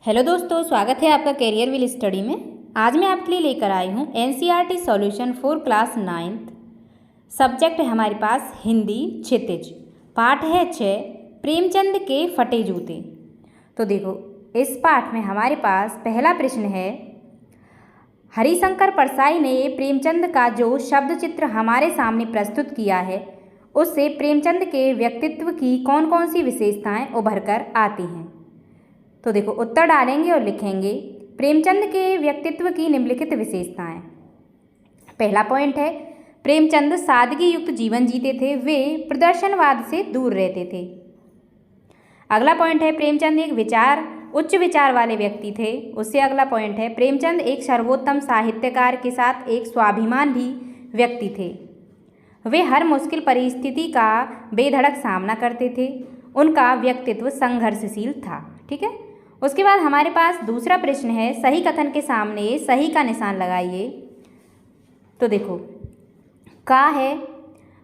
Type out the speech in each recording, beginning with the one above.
Hello दोस्तों, स्वागत है आपका कैरियर विल स्टडी में। आज मैं आपके लिए लेकर आई हूँ NCERT solution for class 9th। Subject है हमारे पास हिंदी क्षितिज। पाठ है 6 प्रेमचंद के फटे जूते। तो देखो, इस पाठ में हमारे पास पहला प्रश्न है, हरिशंकर परसाई ने प्रेमचंद का जो शब्द चित्र हमारे सामने प्रस्तुत किया है उससे प्रेमचंद के व्यक्तित्व की कौन कौन सी विशेषताएं उभर कर आती हैं। तो देखो, उत्तर डालेंगे और लिखेंगे प्रेमचंद के व्यक्तित्व की निम्नलिखित विशेषताएं। पहला पॉइंट है, प्रेमचंद सादगी युक्त जीवन जीते थे, वे प्रदर्शनवाद से दूर रहते थे। अगला पॉइंट है, प्रेमचंद एक उच्च विचार वाले व्यक्ति थे। उससे अगला पॉइंट है, प्रेमचंद एक सर्वोत्तम साहित्यकार के साथ एक स्वाभिमान भी व्यक्ति थे। वे हर मुश्किल परिस्थिति का बेधड़क सामना करते थे। उनका व्यक्तित्व संघर्षशील था। ठीक है। उसके बाद हमारे पास दूसरा प्रश्न है, सही कथन के सामने सही का निशान लगाइए। तो देखो, का है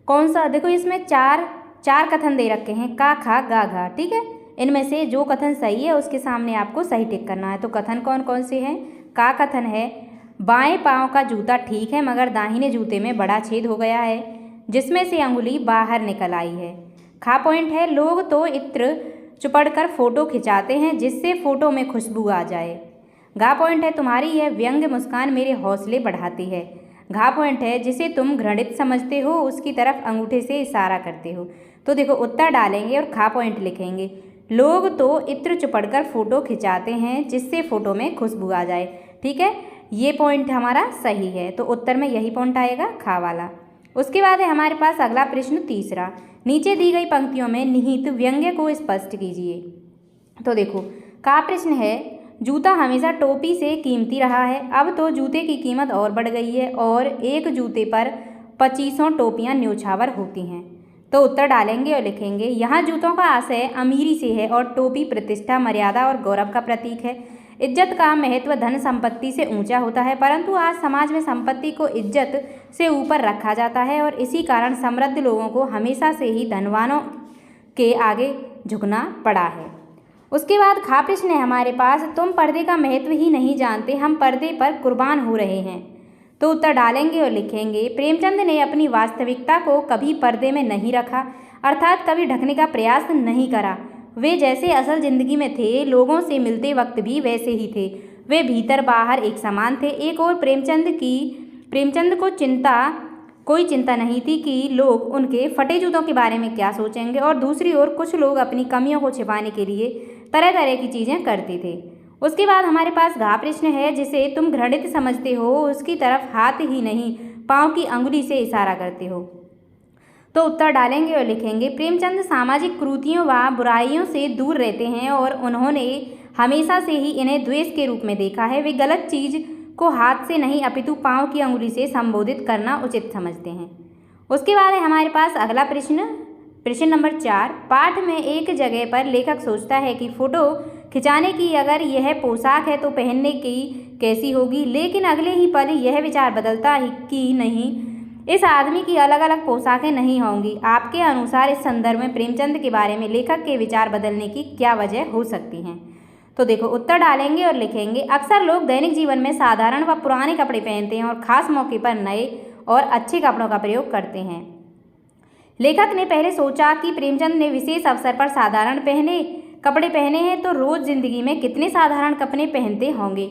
कौन सा, देखो इसमें चार कथन दे रखे हैं, का, खा, गा, घा। ठीक है। इनमें से जो कथन सही है उसके सामने आपको सही टिक करना है। तो कथन कौन कौन से हैं? का कथन है, बाएं पांव का जूता ठीक है मगर दाहिने जूते में बड़ा छेद हो गया है जिसमें से अंगुली बाहर निकल आई है। खा पॉइंट है, लोग तो इत्र चुपड़कर फोटो खिंचाते हैं जिससे फोटो में खुशबू आ जाए। गा पॉइंट है, तुम्हारी यह व्यंग्य मुस्कान मेरे हौसले बढ़ाती है। घा पॉइंट है, जिसे तुम घृणित समझते हो उसकी तरफ अंगूठे से इशारा करते हो। तो देखो, उत्तर डालेंगे और खा पॉइंट लिखेंगे, लोग तो इत्र चुपड़कर फोटो खिंचाते हैं जिससे फोटो में खुशबू आ जाए। ठीक है, ये पॉइंट हमारा सही है। तो उत्तर में यही पॉइंट आएगा, खा वाला। उसके बाद है हमारे पास अगला प्रश्न तीसरा, नीचे दी गई पंक्तियों में निहित व्यंग्य को स्पष्ट कीजिए। तो देखो, का प्रश्न है, जूता हमेशा टोपी से कीमती रहा है, अब तो जूते की कीमत और बढ़ गई है और एक जूते पर 2500 टोपियाँ न्योछावर होती हैं। तो उत्तर डालेंगे और लिखेंगे, यहाँ जूतों का आशय अमीरी से है और टोपी प्रतिष्ठा, मर्यादा और गौरव का प्रतीक है। इज्जत का महत्व धन संपत्ति से ऊंचा होता है, परंतु आज समाज में संपत्ति को इज्जत से ऊपर रखा जाता है और इसी कारण समृद्ध लोगों को हमेशा से ही धनवानों के आगे झुकना पड़ा है। उसके बाद खा प्रश्न है हमारे पास, तुम पर्दे का महत्व ही नहीं जानते, हम पर्दे पर कुर्बान हो रहे हैं। तो उत्तर डालेंगे और लिखेंगे, प्रेमचंद ने अपनी वास्तविकता को कभी पर्दे में नहीं रखा, अर्थात कभी ढकने का प्रयास नहीं करा। वे जैसे असल जिंदगी में थे, लोगों से मिलते वक्त भी वैसे ही थे। वे भीतर बाहर एक समान थे। एक और प्रेमचंद को कोई चिंता नहीं थी कि लोग उनके फटे जूतों के बारे में क्या सोचेंगे, और दूसरी ओर कुछ लोग अपनी कमियों को छिपाने के लिए तरह तरह की चीज़ें करते थे। उसके बाद हमारे पास घा प्रश्न है, जिसे तुम घृणित समझते हो उसकी तरफ हाथ ही नहीं पाँव की अंगुली से इशारा करते हो। तो उत्तर डालेंगे और लिखेंगे, प्रेमचंद सामाजिक कुरीतियों व बुराइयों से दूर रहते हैं और उन्होंने हमेशा से ही इन्हें द्वेष के रूप में देखा है। वे गलत चीज़ को हाथ से नहीं अपितु पाँव की अंगुली से संबोधित करना उचित समझते हैं। उसके बाद है हमारे पास अगला प्रश्न नंबर 4। पाठ में एक जगह पर लेखक सोचता है कि फोटो खिंचाने की अगर यह पोशाक है तो पहनने की कैसी होगी, लेकिन अगले ही पल यह विचार बदलता है कि नहीं, इस आदमी की अलग अलग पोशाकें नहीं होंगी। आपके अनुसार इस संदर्भ में प्रेमचंद के बारे में लेखक के विचार बदलने की क्या वजह हो सकती हैं? तो देखो, उत्तर डालेंगे और लिखेंगे, अक्सर लोग दैनिक जीवन में साधारण व पुराने कपड़े पहनते हैं और खास मौके पर नए और अच्छे कपड़ों का प्रयोग करते हैं। लेखक ने पहले सोचा कि प्रेमचंद ने विशेष अवसर पर साधारण कपड़े पहने हैं तो रोज जिंदगी में कितने साधारण कपड़े पहनते होंगे,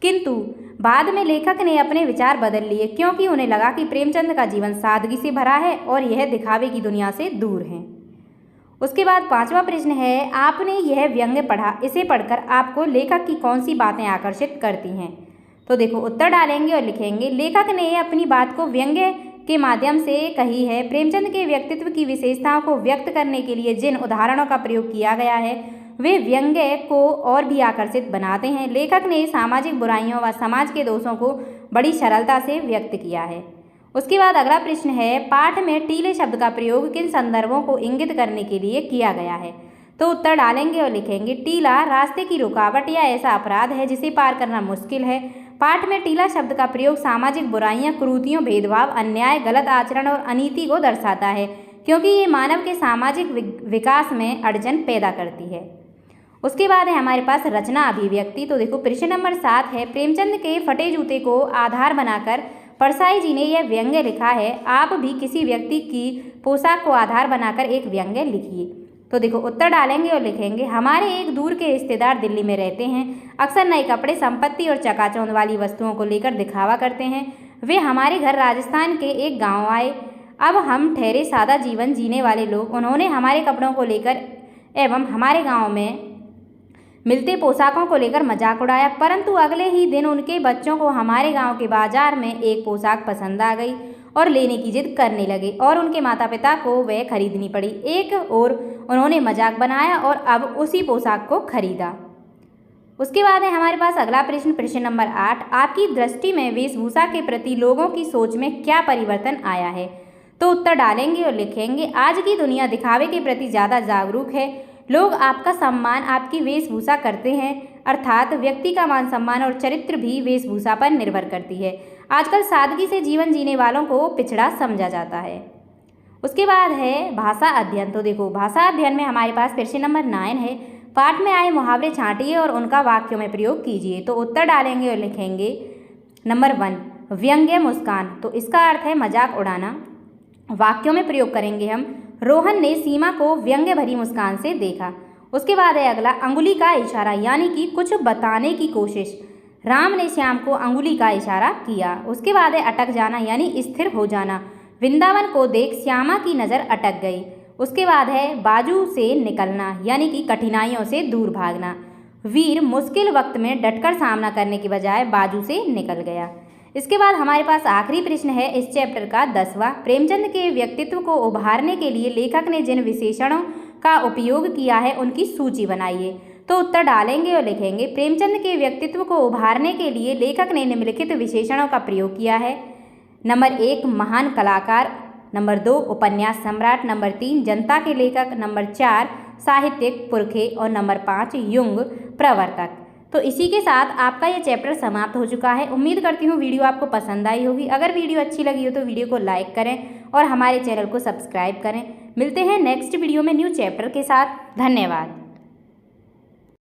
किंतु बाद में लेखक ने अपने विचार बदल लिए क्योंकि उन्हें लगा कि प्रेमचंद का जीवन सादगी से भरा है और यह दिखावे की दुनिया से दूर है। उसके बाद 5वां प्रश्न है, आपने यह व्यंग्य पढ़ा, इसे पढ़कर आपको लेखक की कौन सी बातें आकर्षित करती हैं? तो देखो, उत्तर डालेंगे और लिखेंगे, लेखक ने अपनी बात को व्यंग्य के माध्यम से कही है। प्रेमचंद के व्यक्तित्व की विशेषताओं को व्यक्त करने के लिए जिन उदाहरणों का प्रयोग किया गया है वे व्यंग्य को और भी आकर्षित बनाते हैं। लेखक ने सामाजिक बुराइयों व समाज के दोषों को बड़ी सरलता से व्यक्त किया है। उसके बाद अगला प्रश्न है, पाठ में टीले शब्द का प्रयोग किन संदर्भों को इंगित करने के लिए किया गया है? तो उत्तर डालेंगे और लिखेंगे, टीला रास्ते की रुकावट या ऐसा अपराध है जिसे पार करना मुश्किल है। पाठ में टीला शब्द का प्रयोग सामाजिक बुराइयां, कुरीतियों, भेदभाव, अन्याय, गलत आचरण और अनीति को दर्शाता है, क्योंकि ये मानव के सामाजिक विकास में अड़चन पैदा करती है। उसके बाद है हमारे पास रचना अभिव्यक्ति। तो देखो प्रश्न नंबर 7 है, प्रेमचंद के फटे जूते को आधार बनाकर परसाई जी ने यह व्यंग्य लिखा है, आप भी किसी व्यक्ति की पोशाक को आधार बनाकर एक व्यंग्य लिखिए। तो देखो उत्तर डालेंगे और लिखेंगे, हमारे एक दूर के रिश्तेदार दिल्ली में रहते हैं, अक्सर नए कपड़े, संपत्ति और चकाचौंध वाली वस्तुओं को लेकर दिखावा करते हैं। वे हमारे घर राजस्थान के एक गांव आए। अब हम ठहरे सादा जीवन जीने वाले लोग। उन्होंने हमारे कपड़ों को लेकर एवं हमारे गांव में मिलते पोशाकों को लेकर मजाक उड़ाया, परंतु अगले ही दिन उनके बच्चों को हमारे गांव के बाजार में एक पोशाक पसंद आ गई और लेने की जिद करने लगे और उनके माता पिता को वह खरीदनी पड़ी। एक और उन्होंने मजाक बनाया और अब उसी पोशाक को खरीदा। उसके बाद है हमारे पास अगला प्रश्न, प्रश्न नंबर 8, आपकी दृष्टि में वेशभूषा के प्रति लोगों की सोच में क्या परिवर्तन आया है? तो उत्तर डालेंगे और लिखेंगे, आज की दुनिया दिखावे के प्रति ज़्यादा जागरूक है। लोग आपका सम्मान आपकी वेशभूषा करते हैं, अर्थात व्यक्ति का मान सम्मान और चरित्र भी वेशभूषा पर निर्भर करती है। आजकल सादगी से जीवन जीने वालों को पिछड़ा समझा जाता है। उसके बाद है भाषा अध्ययन। तो देखो भाषा अध्ययन में हमारे पास प्रश्न नंबर 9 है, पाठ में आए मुहावरे छांटिए और उनका वाक्यों में प्रयोग कीजिए। तो उत्तर डालेंगे और लिखेंगे, नंबर 1 व्यंग्य मुस्कान। तो इसका अर्थ है मजाक उड़ाना। वाक्यों में प्रयोग करेंगे हम, रोहन ने सीमा को व्यंग्य भरी मुस्कान से देखा। उसके बाद है अगला अंगुली का इशारा, यानी कि कुछ बताने की कोशिश। राम ने श्याम को अंगुली का इशारा किया। उसके बाद है अटक जाना, यानी स्थिर हो जाना। वृंदावन को देख श्यामा की नज़र अटक गई। उसके बाद है बाजू से निकलना, यानी कि कठिनाइयों से दूर भागना। वीर मुश्किल वक्त में डटकर सामना करने के बजाय बाजू से निकल गया। इसके बाद हमारे पास आखिरी प्रश्न है इस चैप्टर का 10वां, प्रेमचंद के व्यक्तित्व को उभारने के लिए लेखक ने जिन विशेषणों का उपयोग किया है उनकी सूची बनाइए। तो उत्तर डालेंगे और लिखेंगे, प्रेमचंद के व्यक्तित्व को उभारने के लिए लेखक ने निम्नलिखित विशेषणों का प्रयोग किया है। नंबर 1 महान कलाकार, नंबर 2 उपन्यास सम्राट, नंबर 3 जनता के लेखक, नंबर 4 साहित्यिक पुरखे और नंबर 5 युग प्रवर्तक। तो इसी के साथ आपका ये चैप्टर समाप्त हो चुका है। उम्मीद करती हूँ वीडियो आपको पसंद आई होगी। अगर वीडियो अच्छी लगी हो तो वीडियो को लाइक करें और हमारे चैनल को सब्सक्राइब करें। मिलते हैं नेक्स्ट वीडियो में न्यू चैप्टर के साथ। धन्यवाद।